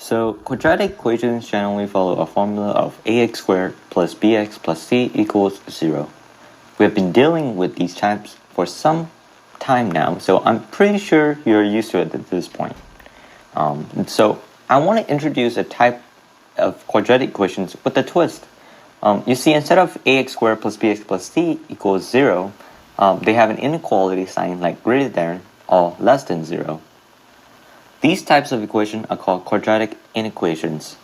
So quadratic equations generally follow a formula of ax squared plus bx plus c equals 0. We have been dealing with these types for some time now, so I'm pretty sure you're used to it at this point. So I want to introduce a type of quadratic equations with a twist. You see, instead of ax squared plus bx plus c equals 0, they have an inequality sign like greater than or less than 0. These types of equations are called quadratic inequations.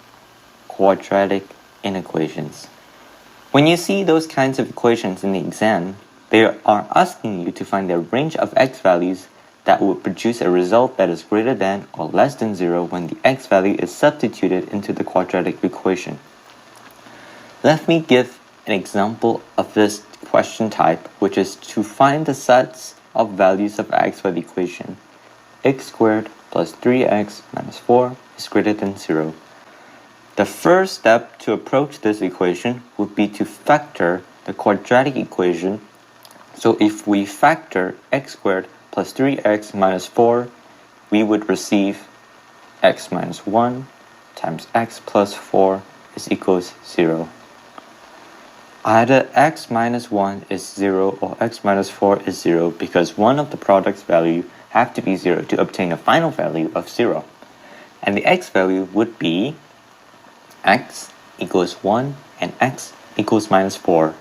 Quadratic inequations. When you see those kinds of equations in the exam, they are asking you to find the range of x values that would produce a result that is greater than or less than 0 when the x value is substituted into the quadratic equation. Let me give an example of this question type, which is to find the sets of values of x for the equation x squared plus 3x minus 4 is greater than 0. The first step to approach this equation would be to factor the quadratic equation. So if we factor x squared plus 3x minus 4, we would receive x minus 1 times x plus 4 is equals 0. Either x minus 1 is 0 or x minus 4 is 0 because one of the product's value have to be 0 to obtain a final value of 0. And the x value would be x equals 1 and x equals minus 4.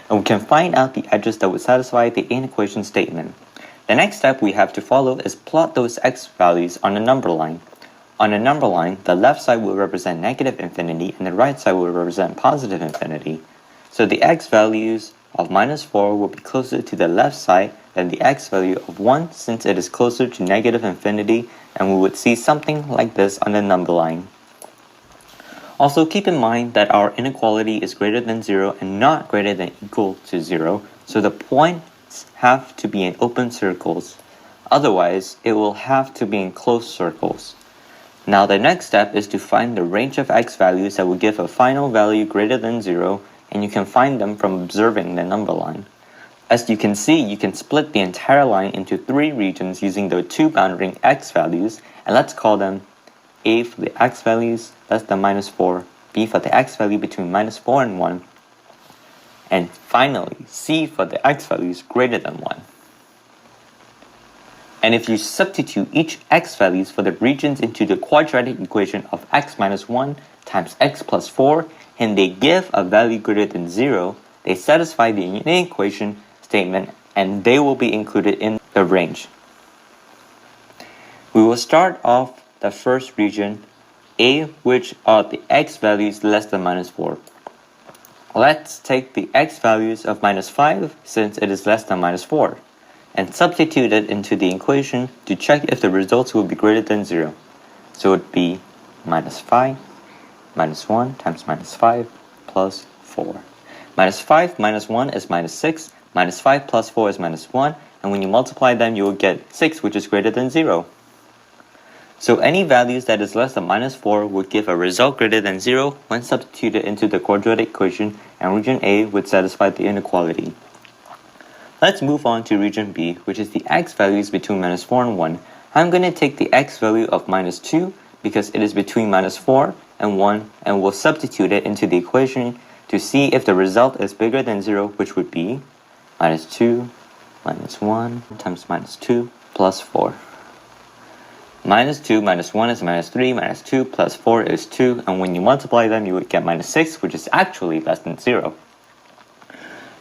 And we can find out the edges that would satisfy the inequation statement. The next step we have to follow is plot those x values on a number line. On a number line, the left side will represent negative infinity and the right side will represent positive infinity. So the x values of minus 4 will be closer to the left side than the x value of 1 since it is closer to negative infinity, and we would see something like this on the number line. Also keep in mind that our inequality is greater than 0 and not greater than equal to 0, so the points have to be in open circles. Otherwise, it will have to be in closed circles. Now the next step is to find the range of x values that will give a final value greater than 0, and you can find them from observing the number line. As you can see, you can split the entire line into 3 regions using the 2 boundary x values, and let's call them a for the x values less than minus 4, b for the x value between minus 4 and 1, and finally c for the x values greater than 1. And if you substitute each x values for the regions into the quadratic equation of x minus 1 times x plus 4, and they give a value greater than 0, they satisfy the inequation statement and they will be included in the range. We will start off the first region, A, which are the x values less than minus 4. Let's take the x values of minus 5 since it is less than minus 4 and substitute it into the equation to check if the results will be greater than 0. So it would be minus 5 minus 1 times minus 5 plus 4. Minus 5 minus 1 is minus 6, minus 5 plus 4 is minus 1, and when you multiply them you will get 6, which is greater than 0. So any values that is less than minus 4 would give a result greater than 0 when substituted into the quadratic equation, and region A would satisfy the inequality. Let's move on to region B, which is the x values between minus 4 and 1. I'm going to take the x value of minus 2 because it is between minus 4 and 1, and we'll substitute it into the equation to see if the result is bigger than 0, which would be minus 2 minus 1 times minus 2 plus 4. Minus 2 minus 1 is minus 3, minus 2 plus 4 is 2, and when you multiply them you would get minus 6, which is actually less than 0.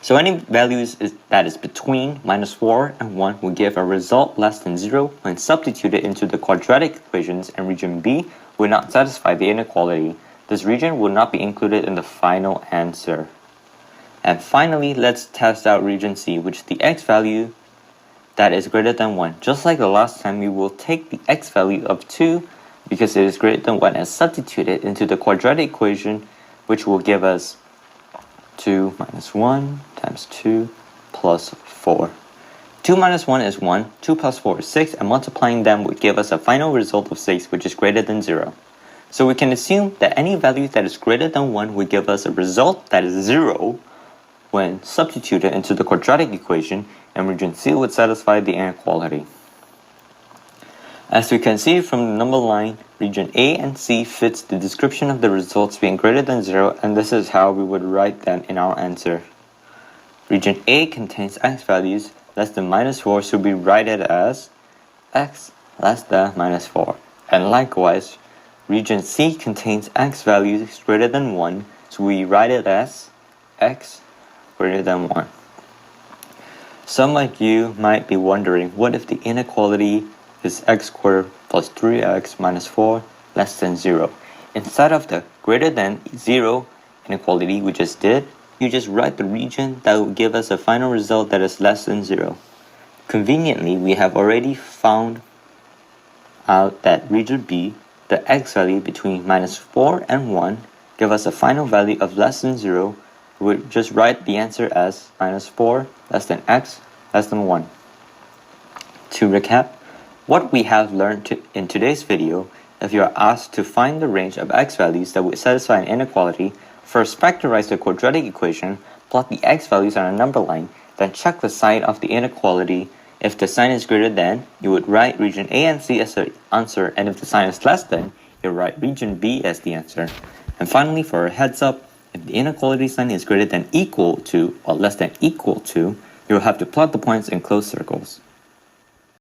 So any values that is between minus 4 and 1 will give a result less than 0 when substituted into the quadratic equations, and region B would not satisfy the inequality. This region will not be included in the final answer. And finally, let's test out region C, which is the x value that is greater than 1. Just like the last time, we will take the x value of 2 because it is greater than 1 and substitute it into the quadratic equation, which will give us 2 minus 1 times 2 plus 4. 2 minus 1 is 1, 2 plus 4 is 6, and multiplying them would give us a final result of 6, which is greater than 0. So we can assume that any value that is greater than 1 would give us a result that is 0 when substituted into the quadratic equation, and region C would satisfy the inequality. As we can see from the number line, region A and C fits the description of the results being greater than 0, and this is how we would write them in our answer. Region A contains x values less than -4, so we write it as x less than -4. And likewise, region C contains x values greater than 1, so we write it as x greater than 1. Some of you might be wondering, what if the inequality is x squared plus 3x minus 4 less than 0? Instead of the greater than 0 inequality we just did, you just write the region that will give us a final result that is less than 0. Conveniently, we have already found out that region B, the x value between -4 and 1, give us a final value of less than 0. We would just write the answer as -4 less than x less than 1. To recap, what we have learned in today's video, if you are asked to find the range of x values that would satisfy an inequality, first factorize the quadratic equation, plot the x values on a number line, then check the sign of the inequality. If the sign is greater than, you would write region A and C as the answer, and if the sign is less than, you write region B as the answer. And finally, for a heads up, if the inequality sign is greater than equal to or less than equal to, you will have to plot the points in closed circles.